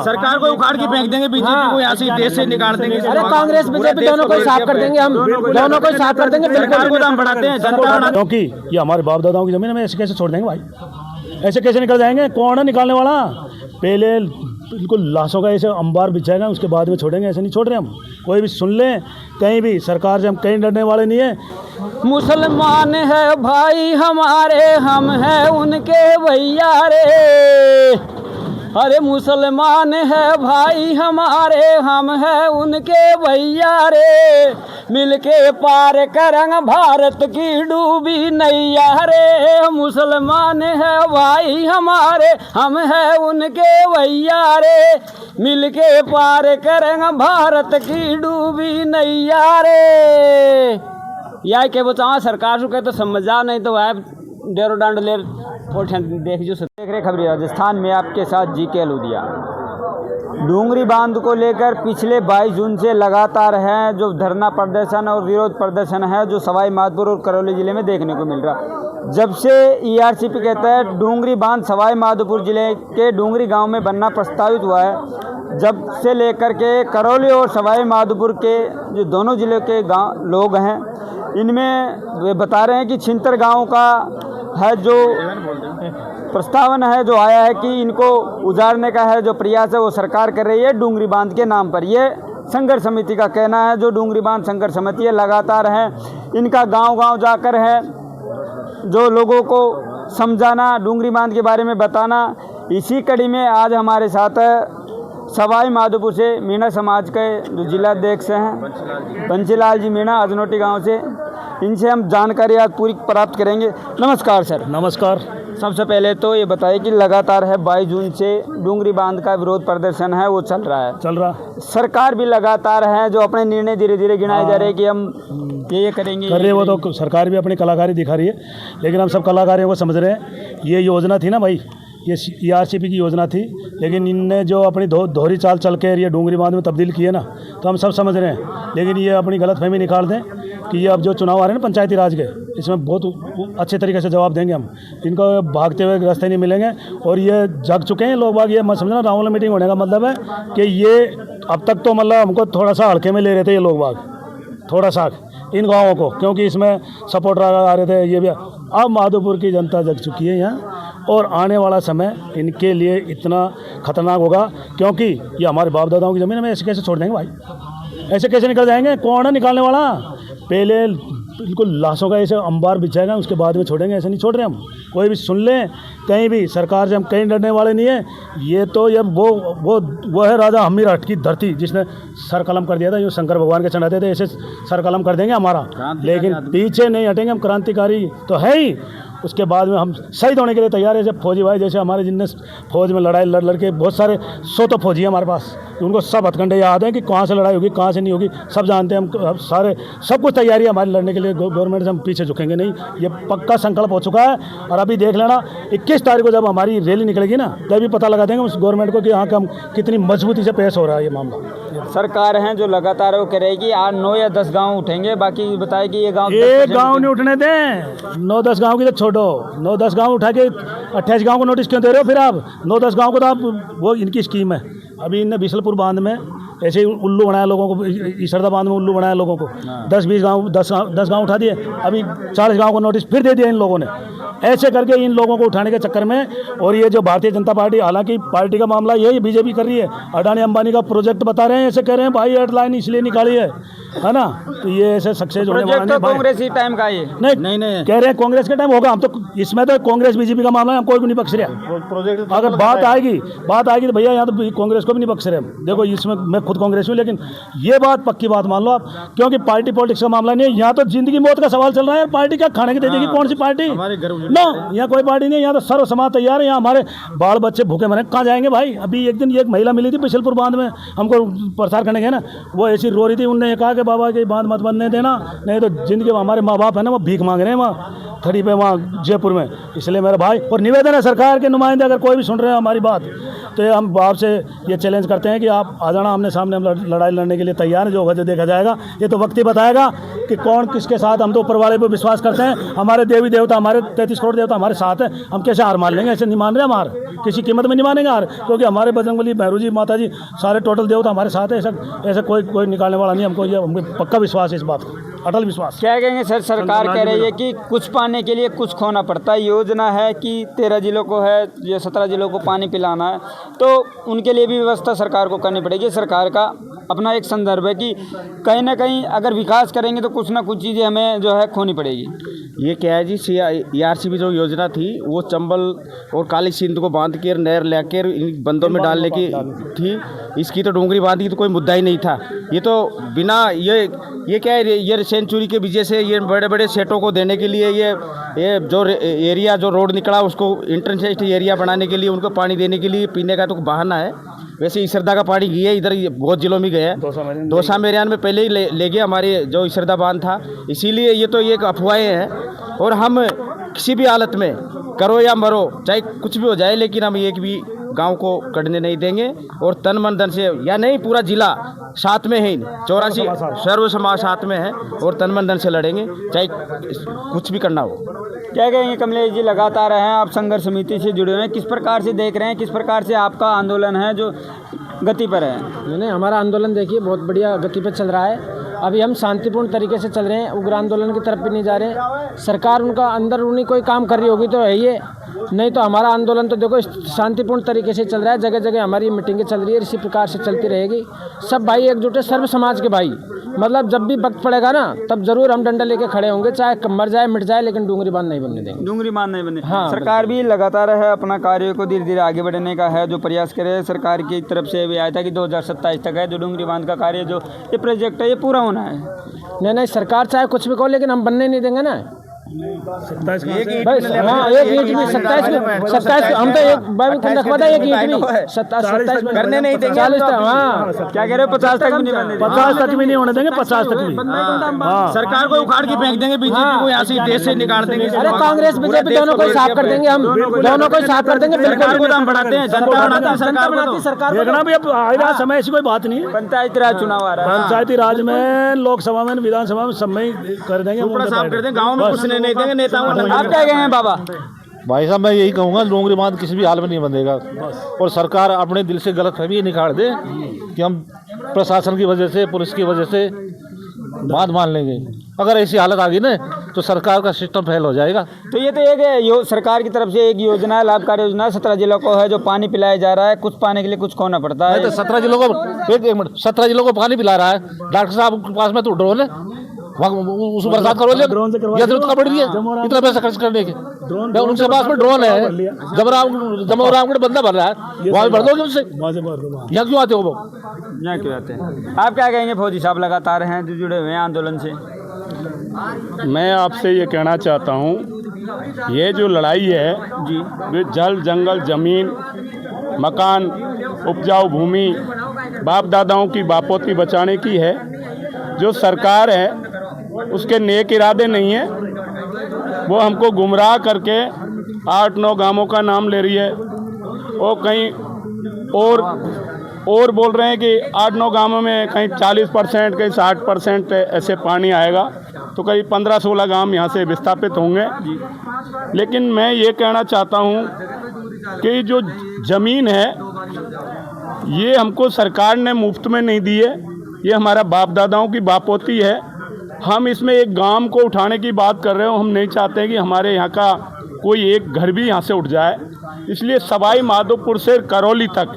सरकार को उखाड़ के फेंक देंगे, बीजेपी को यहाँ से देश से निकाल देंगे। अरे कांग्रेस बीजेपी दोनों को साफ कर देंगे, हम दोनों को साफ कर देंगे। सरकार को दाम बढ़ाते हैं, जनता क्योंकि ये हमारे बाप दादाओं की जमीन है, ऐसे कैसे छोड़ देंगे भाई? ऐसे कैसे निकल जाएंगे? कौन है निकालने वाला? पहले बिल्कुल लाशों का ऐसे अंबार बिछाएगा, उसके बाद में छोड़ेंगे। ऐसे नहीं छोड़ रहे हम। कोई भी सुन लें कहीं भी, सरकार से हम कहीं डरने वाले नहीं है। मुसलमान है भाई हमारे, हम हैं उनके भैया रे। अरे मुसलमान है भाई हमारे, हम हैं उनके भैया रे। मिलके पार करंग भारत की डूबी नैया रे। मुसलमान है भाई हमारे, हम हैं उनके भैया रे। मिलके पार करंग भारत की डूबी नैया रे। यह के बताओ सरकार को तो समझा, नहीं तो वह डेरो डांड ले देख रहे खबरी राजस्थान में आपके साथ जीके लुधिया। डूंगरी बांध को लेकर पिछले 22 जून से लगातार है जो धरना प्रदर्शन और विरोध प्रदर्शन है जो सवाई माधोपुर और करौली जिले में देखने को मिल रहा। जब से ईआरसीपी के तहत डूंगरी बांध सवाई माधोपुर जिले के डूंगरी गांव में बनना प्रस्तावित हुआ है, जब से लेकर के करौली और सवाई माधोपुर के जो दोनों जिले के गाँव लोग हैं, इनमें वे बता रहे हैं कि छिंतर गाँव का है जो प्रस्तावन है जो आया है कि इनको उजाड़ने का है जो प्रयास है वो सरकार कर रही है डूंगरी बांध के नाम पर। ये संघर्ष समिति का कहना है। जो डूंगरी बांध संघर्ष समिति है लगातार है, इनका गांव-गांव जाकर है जो लोगों को समझाना, डूंगरी बांध के बारे में बताना। इसी कड़ी में आज हमारे साथ सवाई माधोपुर से मीणा समाज के जो जिलाध्यक्ष हैं बंसीलाल जी मीणा अजनोटी गाँव से, इनसे हम जानकारी आज पूरी प्राप्त करेंगे। नमस्कार सर। नमस्कार। सबसे पहले तो ये बताइए कि लगातार है 22 जून से डूंगरी बांध का विरोध प्रदर्शन है वो चल रहा। सरकार भी लगातार है जो अपने निर्णय धीरे धीरे गिनाए जा रहे हैं कि हम ये करेंगे कर रहे। वो तो सरकार भी अपनी कलाकारी दिखा रही है, लेकिन हम सब कलाकारियों को समझ रहे हैं। ये योजना थी ना भाई, ये ईआरसीपी की योजना थी, लेकिन इनने जो अपनी दोहरी चाल चल के ये डूंगरी बांध में तब्दील किए ना, तो हम सब समझ रहे हैं। लेकिन ये अपनी गलतफहमी निकाल दें कि ये अब जो चुनाव आ रहे हैं ना पंचायती राज के, इसमें बहुत अच्छे तरीके से जवाब देंगे हम। इनको भागते हुए रास्ते नहीं मिलेंगे और ये जग चुके हैं लोग बाग। ये मत समझना रावण मीटिंग होने का मतलब है कि ये अब तक तो मतलब हमको थोड़ा सा हल्के में ले रहे थे ये लोग बाग, थोड़ा सा इन गाँवों को, क्योंकि इसमें सपोर्ट आ रहे थे ये भी। अब माधोपुर की जनता जग चुकी है यहाँ, और आने वाला समय इनके लिए इतना खतरनाक होगा, क्योंकि ये हमारे बाप दादाओं की ज़मीन है। ऐसे कैसे छोड़ देंगे भाई? ऐसे कैसे निकल जाएंगे? कौन है निकालने वाला? पहले बिल्कुल लाशों का ऐसे अंबार बिछाएगा, उसके बाद में छोड़ेंगे। ऐसे नहीं छोड़ रहे हम। कोई भी सुन लें कहीं भी, सरकार से हम कहीं डरने वाले नहीं है। ये तो ये वो है राजा हमीरठ की धरती जिसने सर कलम कर दिया था, जो शंकर भगवान के चढ़ाते थे, ऐसे सर कलम कर देंगे हमारा, लेकिन पीछे नहीं हटेंगे हम। क्रांतिकारी तो है ही, उसके बाद में हम शहीद होने के लिए तैयार है। जैसे फौजी भाई, जैसे हमारे जिनने फौज में लड़ाई लड़ के बहुत सारे 100 तो फौजी हैं हमारे पास, उनको सब हथकंडे याद हैं कि कहाँ से लड़ाई होगी, कहाँ से नहीं होगी, सब जानते हैं हम। सारे सब कुछ तैयारी है हमारी लड़ने के लिए। गवर्नमेंट से हम पीछे झुकेंगे नहीं, ये पक्का संकल्प हो चुका है। और अभी देख लेना 21 तारीख को जब हमारी रैली निकलेगी ना, तभी पता लगा देंगे उस गवर्नमेंट को कि यहाँ का हम कितनी मजबूती से पेश हो रहा है ये मामला। सरकार है जो लगातार वो करेगी, आज 9 या 10 गाँव उठेंगे, बाकी बताए कि ये गाँव एक गाँव नहीं उठने दें। 9-10 गाँव की तो छोड़ो, 9-10 गाँव उठा के 28 गाँव को नोटिस क्यों दे रहे हो फिर आप? 9-10 गाँव को तो आप, वो इनकी स्कीम है। अभी इनने बिशलपुर बांध में ऐसे ही उल्लू बनाया लोगों को, ईसरदा बांध में उल्लू बनाया लोगों को। 10-20 गाँव 10 गाँव उठा दिए, अभी 40 गाँव को नोटिस फिर दे दिया इन लोगों ने। ऐसे करके इन लोगों को उठाने के चक्कर में, और ये जो भारतीय जनता पार्टी, हालांकि पार्टी का मामला यही बीजेपी कर रही है, अडानी अंबानी का प्रोजेक्ट बता रहे हैं, ऐसे कह रहे हैं भाई हेडलाइन इसलिए निकाली है ना, तो ये ऐसे सक्सेस होने वाला नहीं। कांग्रेस ही टाइम का ये नहीं कह रहे हैं कांग्रेस के टाइम होगा। हम तो इसमें तो कांग्रेस बीजेपी का मामला है, हम कोई भी नहीं बख्श रहे। प्रोजेक्ट अगर बात आएगी तो भैया यहाँ तो कांग्रेस को भी नहीं बख्श रहे हम। देखो इसमें मैं खुद कांग्रेस हूँ, लेकिन ये बात पक्की बात मान लो आप, क्योंकि पार्टी पॉलिटिक्स का मामला नहीं है। यहाँ तो जिंदगी मौत का सवाल चल रहा है। पार्टी क्या खाने की दे देगी? कौन सी पार्टी? नो, यहाँ कोई पार्टी नहीं है। यहाँ तो सर्व समाज तैयार है। यहाँ हमारे बाल बच्चे भूखे मरे, कहाँ जाएंगे भाई? अभी एक दिन एक महिला मिली थी बिशलपुर बांध में, हमको प्रसार करने के ना, वो ऐसी रो रही थी। उनने कहा कि बाबा के बांध मत बनने देना, नहीं तो जिंदगी हमारे माँ बाप है ना वो भीख मांग रहे हैं वहाँ। थड़ी पे वहाँ जयपुर में। इसलिए मेरा भाई और निवेदन है सरकार के नुमाइंदे अगर कोई भी सुन रहे हैं हमारी बात, तो ये हम आपसे ये चैलेंज करते हैं कि आप आ जाना आमने सामने, हम लड़ाई लड़ने के लिए तैयार हैं। जो होगा जो देखा जाएगा, ये तो वक्त ही बताएगा कि कौन किसके साथ। हम तो ऊपर वाले पर विश्वास करते हैं, हमारे देवी देवता, हमारे 33 करोड़ देवता हमारे साथ है। हम कैसे हार मान लेंगे? ऐसे नहीं मान रहे हम हार, किसी कीमत में नहीं मानेंगे हार, क्योंकि हमारे बजरंगबली, भैरू जी, माता जी, सारे टोटल देवता हमारे साथ है। ऐसा कोई निकालने वाला नहीं। हमको ये पक्का विश्वास है इस बात का, अटल विश्वास। क्या कहेंगे सर, सरकार कह रही है कि कुछ पाने के लिए कुछ खोना पड़ता है। योजना है कि 13 जिलों को है या 17 जिलों को पानी पिलाना है, तो उनके लिए भी व्यवस्था सरकार को करनी पड़ेगी। सरकार का अपना एक संदर्भ है कि कहीं ना कहीं अगर विकास करेंगे तो कुछ ना कुछ चीज़ें हमें जो है खोनी पड़ेगी। ये क्या है जी, ERCP जो योजना थी वो चंबल और काली सिंध को बांध कर नहर लेकर इन बंदों में डालने की थी। इसकी तो डोंगरी बांध की तो कोई मुद्दा ही नहीं था। ये तो बिना ये क्या है, ये सेंचुरी के वजह से ये बड़े बड़े सेटों को देने के लिए ये जो एरिया जो रोड निकला उसको इंटरनेट एरिया बनाने के लिए, उनको पानी देने के लिए पीने का तो बहाना है। वैसे इसरदा का पानी गया इधर बहुत जिलों में गया है। दौसा मेरियान में पहले ही ले गया हमारे जो इसरदा बांध था। इसीलिए ये तो एक अफवाहें हैं और हम किसी भी हालत में करो या मरो, चाहे कुछ भी हो जाए, लेकिन हम एक भी गांव को कटने नहीं देंगे। और तन मन धन से, या नहीं पूरा जिला साथ में है, 84 सर्व समाज साथ में है और तन मन धन से लड़ेंगे, चाहे कुछ भी करना हो। क्या कहेंगे कमलेश जी, लगातार हैं आप संघर्ष समिति से जुड़े हुए हैं, किस प्रकार से देख रहे हैं, किस प्रकार से आपका आंदोलन है जो गति पर है? नहीं, हमारा आंदोलन देखिए बहुत बढ़िया गति पर चल रहा है। अभी हम शांतिपूर्ण तरीके से चल रहे हैं, उग्र आंदोलन की तरफ भी नहीं जा रहे। सरकार उनका अंदर उन्हीं कोई काम कर रही होगी तो है ये, नहीं तो हमारा आंदोलन तो देखो शांतिपूर्ण तरीके से चल रहा है। जगह जगह हमारी मीटिंगें चल रही है, इसी प्रकार से चलती रहेगी। सब भाई एकजुट है, सर्व समाज के भाई, मतलब जब भी वक्त पड़ेगा ना तब जरूर हम डंडा लेके खड़े होंगे, चाहे मर जाए मिट जाए, लेकिन डूंगरी बांध नहीं बनने देंगे। डूंगरी बांध नहीं बने। हाँ, सरकार भी लगातार है अपना कार्य को धीरे धीरे आगे बढ़ने का है जो प्रयास करे। सरकार की तरफ से भी आया था कि 2027 तक है जो डूंगरी बांध का कार्य, जो ये प्रोजेक्ट है, ये पूरा होना है। नहीं, सरकार चाहे कुछ भी कहो, लेकिन हम बनने नहीं देंगे ना। 27 हाँ, एक ईंट भी 27 हम तो एक रखवा था, एक ईंट भी 27 करने नहीं देंगे। 40 तक। हाँ, क्या कह रहे हो, 50 तक भी नहीं बनने देंगे। 50 तक भी नहीं होने देंगे, 50 तक भी। सरकार को उखाड़ के फेंक देंगे, बीजेपी को यहाँ से देश से निकाल देंगे। अरे कांग्रेस बीजेपी दोनों को साफ कर देंगे, हम दोनों को साफ कर देंगे। सरकार को दाम बढ़ाते हैं, जनता बढ़ाती है सरकार को। सरकार देखना भी अब आएगा समय, ऐसी कोई बात नहीं है। पंचायती राज चुनाव आ रहा है, पंचायती राज में, लोकसभा में, विधानसभा में सब में कर देंगे, पूरा साफ कर देंगे। गाँव में कुछ नहीं देंगे, नेताओं को। आप क्या कहेंगे बाबा? भाई साहब, मैं यही कहूँगा, डोंगरी बांध किसी भी हाल में नहीं बंधेगा। और सरकार अपने दिल से गलतफहमी निकाल दे कि हम प्रशासन की वजह से, पुलिस की वजह से बांध मान लेंगे। अगर ऐसी हालत आ गई ना तो सरकार का सिस्टम फेल हो जाएगा। तो ये तो एक सरकार की तरफ से एक योजना है, लाभकारी योजना है, 17 जिलों को है जो पानी पिलाया जा रहा है। कुछ पाने के लिए कुछ खोना पड़ता है। तो 17 जिलों को एक मिनट 17 जिलों को पानी पिला रहा है। डॉक्टर साहब के पास में तो ड्रोन है, उस बरसात करो ले, ये जरूरत का पड़ रही है इतना पैसा खर्च करने के। उनके पास में ड्रोन है, जमोरामगढ़ बंदा भर रहा है, वहाँ भर दोगे उनसे। यहाँ क्यों आते हो वो? यहाँ क्यों आते हैं? आप क्या कहेंगे फौजी साहब, लगातार हैं जो जुड़े हुए हैं आंदोलन से? मैं आपसे ये कहना चाहता हूँ, ये जो लड़ाई है जी, जल, जंगल, ज़मीन, मकान, उपजाऊ भूमि, बाप दादाओं की बापोती बचाने की है। जो सरकार है उसके नेक इरादे नहीं है, वो हमको गुमराह करके 8-9 गांवों का नाम ले रही है। वो कहीं और बोल रहे हैं कि 8-9 गांवों में कहीं 40%, कहीं 60% ऐसे पानी आएगा, तो कहीं 15-16 गांव यहाँ से विस्थापित होंगे। लेकिन मैं ये कहना चाहता हूँ कि जो ज़मीन है ये हमको सरकार ने मुफ्त में नहीं दी है, ये हमारा बाप दादाओं की बापोती है। हम इसमें एक गांव को उठाने की बात कर रहे हो, हम नहीं चाहते कि हमारे यहाँ का कोई एक घर भी यहाँ से उठ जाए। इसलिए सवाई माधोपुर से करौली तक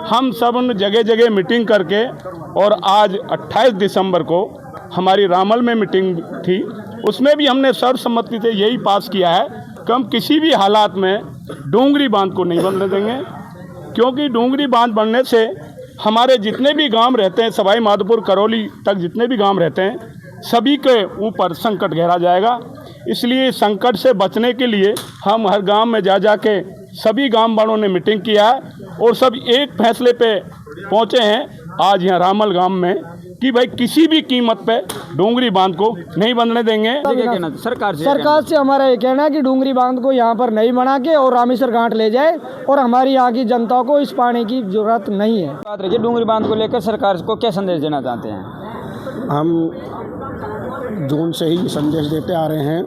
हम सब उन जगह जगह मीटिंग करके, और आज 28 दिसंबर को हमारी रामल में मीटिंग थी, उसमें भी हमने सर्वसम्मति से यही पास किया है कि हम किसी भी हालात में डोंगरी बांध को नहीं बनने देंगे। क्योंकि डोंगरी बांध बनने से हमारे जितने भी गांव रहते हैं, सवाई माधोपुर करौली तक जितने भी गांव रहते हैं, सभी के ऊपर संकट गहरा जाएगा। इसलिए संकट से बचने के लिए हम हर गांव में जा के सभी गांव वालों ने मीटिंग किया है और सब एक फैसले पे पहुंचे हैं आज यहाँ रामल गांव में कि भाई किसी भी कीमत पे डोंगरी बांध को नहीं बनने देंगे। सरकार से हमारा ये कहना है कि डूंगरी बांध को यहाँ पर नहीं बना के और रामेश्वर घाट ले जाए और हमारी यहाँ की जनता को इस पानी की जरूरत नहीं है। बात रखिए डूंगरी बांध को लेकर सरकार को क्या संदेश देना चाहते हैं? हम जून से ही संदेश देते आ रहे हैं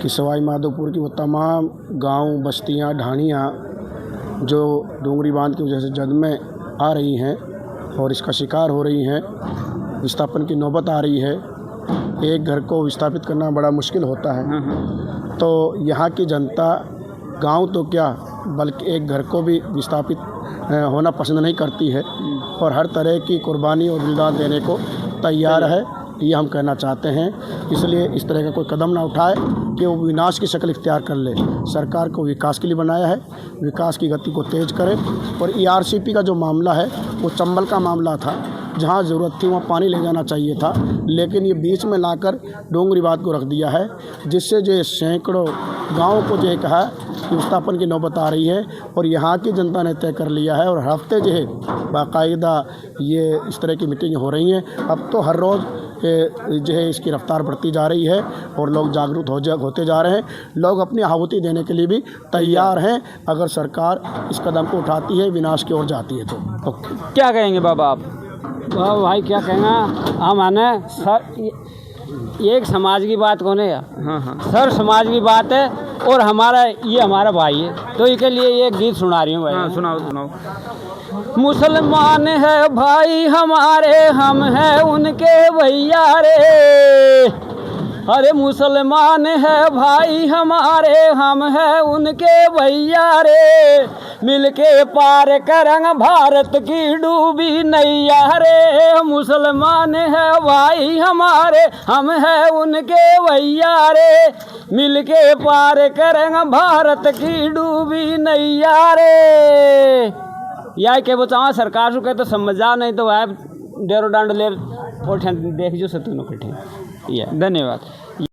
कि सवाई माधोपुर की वो तमाम गांव, बस्तियां, ढाणियां जो डूंगरी बांध की वजह से जद में आ रही हैं और इसका शिकार हो रही हैं, विस्थापन की नौबत आ रही है। एक घर को विस्थापित करना बड़ा मुश्किल होता है, तो यहाँ की जनता गांव तो क्या बल्कि एक घर को भी विस्थापित होना पसंद नहीं करती है और हर तरह की कुर्बानी और बलिदान देने को तैयार है, ये हम कहना चाहते हैं। इसलिए इस तरह का कोई कदम ना उठाए कि वो विनाश की शक्ल इख्तियार कर ले। सरकार को विकास के लिए बनाया है, विकास की गति को तेज़ करे। और ERCP का जो मामला है वो चंबल का मामला था, जहाँ ज़रूरत थी वहाँ पानी ले जाना चाहिए था, लेकिन ये बीच में लाकर डोंगरी बांध को रख दिया है, जिससे जो सैकड़ों गाँव को जो कहा कि विस्थापन की नौबत आ रही है। और यहाँ की जनता ने तय कर लिया है और हफ्ते जो है बाकायदा ये इस तरह की मीटिंग हो रही हैं। अब तो हर रोज़ जो है इसकी रफ्तार बढ़ती जा रही है और लोग जागरूक होते जा रहे हैं। लोग अपनी आहुति देने के लिए भी तैयार हैं अगर सरकार इस कदम को उठाती है, विनाश की ओर जाती है तो। क्या कहेंगे बाबा आप? भाई क्या कहना, हम आने सर एक समाज की बात कौन है? हाँ। सर समाज की बात है और हमारा भाई है, तो इसके लिए ये गीत सुना रही हूँ भाई। हाँ, सुनाओ। मुसलमान है भाई हमारे, हम हैं उनके भैया रे। अरे मुसलमान है भाई हमारे, हम हैं उनके भैया रे। मिलके पार करंग भारत की डूबी नैया रे। मुसलमान है भाई हमारे, हम हैं उनके भैया रे। मिलके पार करंग भारत की डूबी नैया रे। या के बताओ सरकार को कहे तो समझ जा, नहीं तो वह डेरो डांड ले देख जो सतुनो कठे। धन्यवाद।